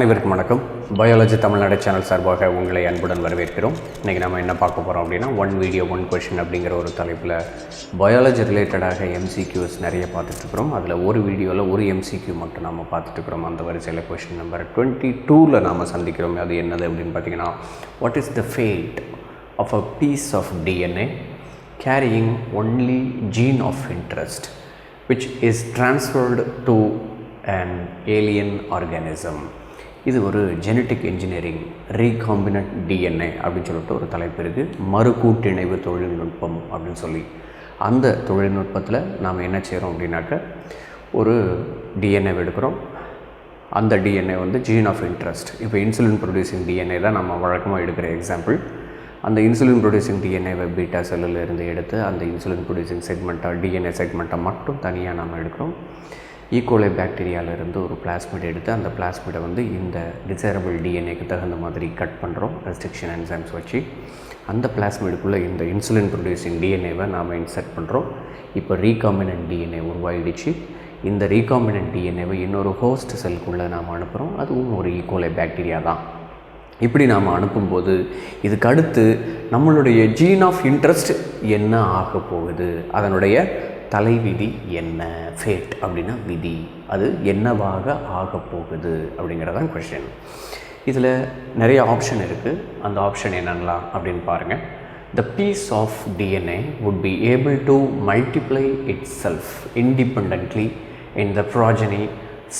அனைவருக்கும் வணக்கம். Biology Tamil Nadu channel சார்பாக உங்களை அன்புடன் வரவேற்கிறோம். இன்றைக்கி நம்ம என்ன பார்க்க போகிறோம் அப்படின்னா, ஒன் வீடியோ ஒன் கொஷின் அப்படிங்கிற ஒரு தலைப்பில் பயாலஜி ரிலேட்டடாக எம்சிக்யூஸ் நிறைய பார்த்துட்ருக்குறோம். அதில் ஒரு வீடியோவில் ஒரு எம்சிக்யூ மட்டும் நம்ம பார்த்துட்ருக்குறோம். அந்த வரிசையில் கொஷின் நம்பர் 22 நாம் சந்திக்கிறோம். அது என்னது அப்படின்னு பார்த்தீங்கன்னா, what is the fate of a piece of DNA carrying only gene of interest which is transferred to an alien organism. இது ஒரு ஜெனட்டிக் இன்ஜினியரிங் ரீகாம்பினன்ட் DNA அப்படின்னு சொல்லிட்டு ஒரு தலைப்பு இருக்குது. மறுகூட்டிணைவு தொழில்நுட்பம் அப்படின்னு சொல்லி அந்த தொழில்நுட்பத்தில் நாம் என்ன செய்கிறோம் அப்படின்னாக்க, ஒரு DNA எடுக்கிறோம். அந்த DNA வந்து ஜீன் ஆஃப் இன்ட்ரெஸ்ட். இப்போ இன்சுலின் ப்ரொடியூசிங் DNA தான் நம்ம வழக்கமாக எடுக்கிற எக்ஸாம்பிள். அந்த இன்சுலின் ப்ரொடியூசிங் டிஎன்ஏவை பீட்டா செல்லில் இருந்து எடுத்து அந்த இன்சுலின் ப்ரொடியூசிங் செக்மெண்ட்டாக டிஎன்ஏ செக்மெண்ட்டை மட்டும் தனியாக நம்ம எடுக்கிறோம். ஈகோலை பாக்டீரியாவிலிருந்து ஒரு பிளாஸ்மிட் எடுத்து அந்த பிளாஸ்மிடை வந்து இந்த டிசைரபிள் டிஎன்ஏக்கு தகுந்த மாதிரி கட் பண்ணுறோம் ரெஸ்ட்ரிக்ஷன் என்சைம்ஸ் வச்சு. அந்த பிளாஸ்மிடுக்குள்ளே இந்த இன்சுலின் ப்ரொடியூசிங் டிஎன்ஏவை நாம் இன்சர்ட் பண்ணுறோம். இப்போ ரீகாம்பினன்ட் டிஎன்ஏ உருவாகிடுச்சு. இந்த ரீகாம்பினன்ட் டிஎன்ஏவை இன்னொரு ஹோஸ்ட் செல்குள்ளே நாம் அனுப்புகிறோம். அதுவும் ஒரு ஈகோலை பாக்டீரியா தான். இப்படி நாம் அனுப்பும்போது இதுக்கு அடுத்து நம்மளுடைய ஜீன் ஆஃப் இன்ட்ரெஸ்ட் என்ன ஆக போகுது, அதனுடைய தலைவிதி என்ன, ஃபேட் அப்படின்னா விதி, அது என்னவாக ஆக போகுது அப்படிங்கிறதான் கொஷின். இதில் நிறைய ஆப்ஷன் இருக்குது. அந்த ஆப்ஷன் என்னென்னலாம் அப்படின்னு பாருங்கள். The piece of DNA would be able to multiply itself independently in the progeny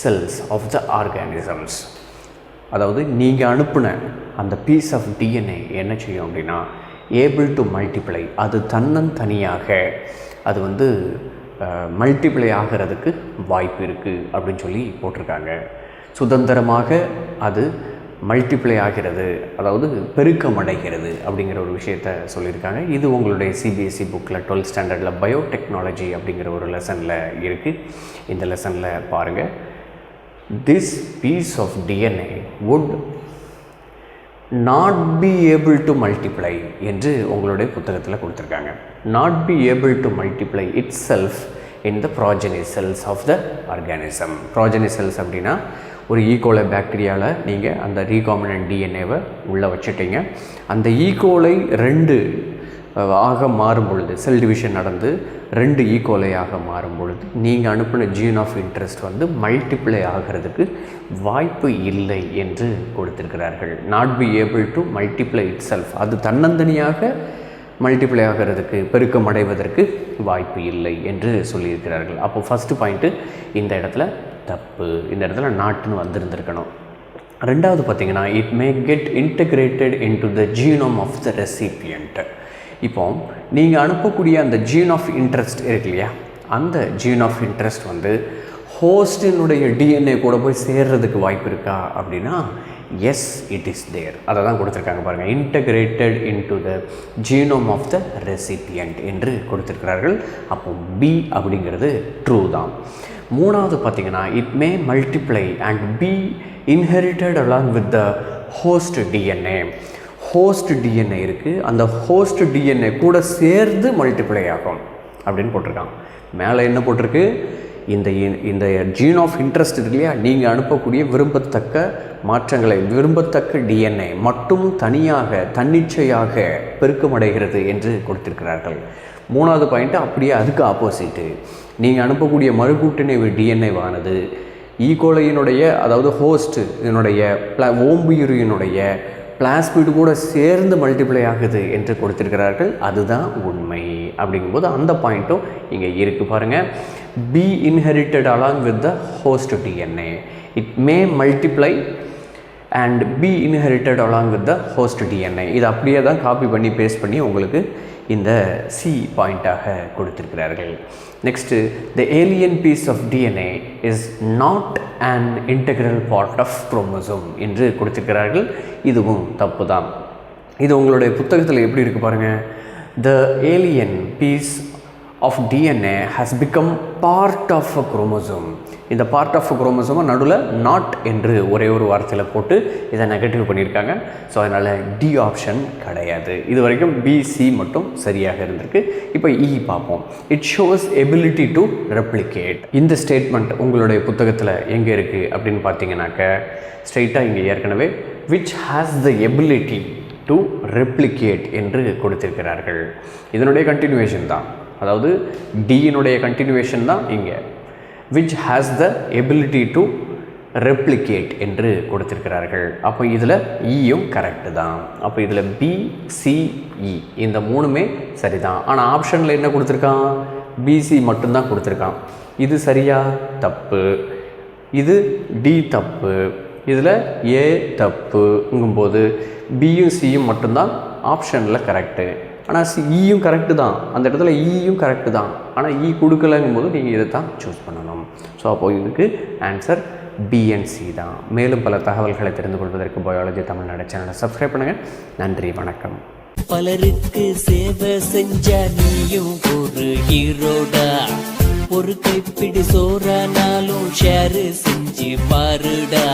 cells of the organisms. அதாவது நீங்கள் அனுப்பின அந்த பீஸ் ஆஃப் டிஎன்ஏ என்ன செய்யும் அப்படின்னா, ஏபிள் டு மல்டிப்ளை, அது தன்னந்தனியாக அது வந்து மல்டிப்ளை ஆகிறதுக்கு வாய்ப்பு இருக்குது அப்படின்னு சொல்லி போட்டிருக்காங்க. சுதந்திரமாக அது மல்டிப்ளை ஆகிறது, அதாவது பெருக்கமடைகிறது அப்படிங்கிற ஒரு விஷயத்த சொல்லியிருக்காங்க. இது உங்களுடைய சிபிஎஸ்சி புக்கில் 12th ஸ்டாண்டர்டில் பயோடெக்னாலஜி அப்படிங்கிற ஒரு லெசனில் இருக்குது. இந்த லெசனில் பாருங்கள். This piece of DNA would not be able to multiply என்று உங்களுடைய புத்தகத்தில் கொடுத்துருக்காங்க. Not be able to multiply itself in the progeny cells of the organism. Progeny cells அப்படின்னா ஒரு ஈகோலை பாக்டீரியாவில் நீங்கள் அந்த ரீகாம்பினன்ட் டிஎன்ஏவை உள்ளே வச்சுட்டீங்க. அந்த ஈகோலை 2 ஆக மாறும் பொழுது, செல் டிவிஷன் நடந்து 2 ஈகோலையாக மாறும் பொழுது நீங்கள் அனுப்பின ஜீன் ஆஃப் இன்ட்ரெஸ்ட் வந்து மல்டிப்ளை ஆகிறதுக்கு வாய்ப்பு இல்லை என்று கொடுத்திருக்கிறார்கள். Not be able to multiply it self, அது தன்னந்தனியாக மல்டிப்ளை ஆகிறதுக்கு, பெருக்கம் அடைவதற்கு வாய்ப்பு இல்லை என்று சொல்லியிருக்கிறார்கள். அப்போ ஃபஸ்ட்டு பாயிண்ட்டு இந்த இடத்துல தப்பு, இந்த இடத்துல நாட்டுன்னு வந்திருந்திருக்கணும். ரெண்டாவது பார்த்திங்கன்னா, it may get integrated into the genome of the recipient. இப்போ நீங்கள் அனுப்பக்கூடிய அந்த ஜீன் ஆஃப் இன்ட்ரெஸ்ட் இருக்கு இல்லையா, அந்த ஜீன் ஆஃப் இன்ட்ரெஸ்ட் வந்து ஹோஸ்டினுடைய டிஎன்ஏ கூட போய் சேர்றதுக்கு வாய்ப்பு இருக்கா அப்படின்னா, எஸ், இட் இஸ் தேர். அதை தான் கொடுத்துருக்காங்க பாருங்கள். Integrated into the genome of the recipient என்று கொடுத்துருக்கிறார்கள். அப்போ பி அப்படிங்கிறது ட்ரூ தான். மூணாவது பார்த்திங்கன்னா, it may multiply and be inherited along with the host DNA. Host DNA இருக்குது, அந்த ஹோஸ்ட் டிஎன்ஏ கூட சேர்ந்து மல்டிப்ளை ஆகும் அப்படின்னு போட்டிருக்காங்க. மேலே என்ன போட்டிருக்கு, இந்த ஜீன் ஆஃப் இன்ட்ரெஸ்ட் இருக்கு இல்லையா, நீங்கள் அனுப்பக்கூடிய விரும்பத்தக்க மாற்றங்களை, விரும்பத்தக்க டிஎன்ஏ மட்டும் தனியாக தன்னிச்சையாக பெருக்கமடைகிறது என்று கொடுத்திருக்கிறார்கள். மூணாவது பாயிண்ட்டு அப்படியே அதுக்கு ஆப்போசிட்டு, நீங்கள் அனுப்பக்கூடிய மறுகூட்டிணைவு டிஎன்ஏவானது ஈகோலையினுடைய, அதாவது ஹோஸ்ட் இதனுடைய ஓம்புயிரினுடைய பிளாஸ்மிட் கூட சேர்ந்து மல்டிப்ளை ஆகுது என்று கொடுத்திருக்கிறார்கள். அதுதான் உண்மை. அப்படிங்கும்போது அந்த பாயிண்ட்டும் இங்கே இருக்குது பாருங்கள். Be inherited along with the host DNA, it may multiply and be inherited along with the host DNA. இது அப்படியே தான் காப்பி பண்ணி பேஸ்ட் பண்ணி உங்களுக்கு இந்த சி பாயிண்ட்டாக கொடுத்திருக்கிறார்கள். Next, the alien piece of DNA is not an integral part of chromosome என்று கொடுத்திருக்கிறார்கள். இதுவும் தப்பு தான். இது உங்களுடைய புத்தகத்தில் எப்படி இருக்குது பாருங்கள். The alien piece of DNA has become part of a chromosome. இந்த பார்ட் ஆஃப் குரோமோசோமை நடுவில் நாட் என்று ஒரே ஒரு வார்த்தையில் போட்டு இதை நெகட்டிவ் பண்ணியிருக்காங்க. ஸோ அதனால் டி ஆப்ஷன் கிடையாது. இது வரைக்கும் பிசி மட்டும் சரியாக இருந்திருக்கு. இப்போ இ பார்ப்போம். It shows ability to replicate. இந்த ஸ்டேட்மெண்ட் உங்களுடைய புத்தகத்தில் எங்கே இருக்குது அப்படின்னு பார்த்தீங்கன்னாக்க ஸ்ட்ரெயிட்டாக இங்கே ஏற்கனவே which has the ability to replicate என்று கொடுத்திருக்கிறார்கள். இதனுடைய கண்டினியூவேஷன் தான், அதாவது டியினுடைய கண்டினியூவேஷன் தான் இங்கே which has the ability to replicate என்று கொடுத்திருக்கிறார்கள். அப்போ இதில் ஈயும் கரெக்டு தான். அப்போ இதில் பிசிஇ இந்த மூணுமே சரிதான். ஆனால் ஆப்ஷனில் என்ன கொடுத்துருக்கான்? பிசி மட்டும்தான் கொடுத்துருக்கான். இது சரியா? தப்பு. இது டி தப்பு. இதில் ஏ தப்புங்கும்போது பியும் சியும் மட்டும்தான் ஆப்ஷனில் கரெக்டு. ஆனால் ஈயும் கரெக்டு தான், அந்த இடத்துல ஈயும் கரெக்டு தான். ஆனால் ஈ கொடுக்கலங்கும் போது நீங்கள் இதை தான் சூஸ் பண்ணணும். ஸோ அப்போது இதுக்கு ஆன்சர் பிஎன்சி தான். மேலும் பல தகவல்களை தெரிந்து கொள்வதற்கு பயாலஜி தமிழ்நாடு சேனலை சப்ஸ்கிரைப் பண்ணுங்கள். நன்றி, வணக்கம். பலருக்கு சேவை செஞ்ச நீயும் ஒரு ஹீரோடா. ஒரு கைப்பிடி சோறானாலும் ஷேர் செஞ்சு பாருடா.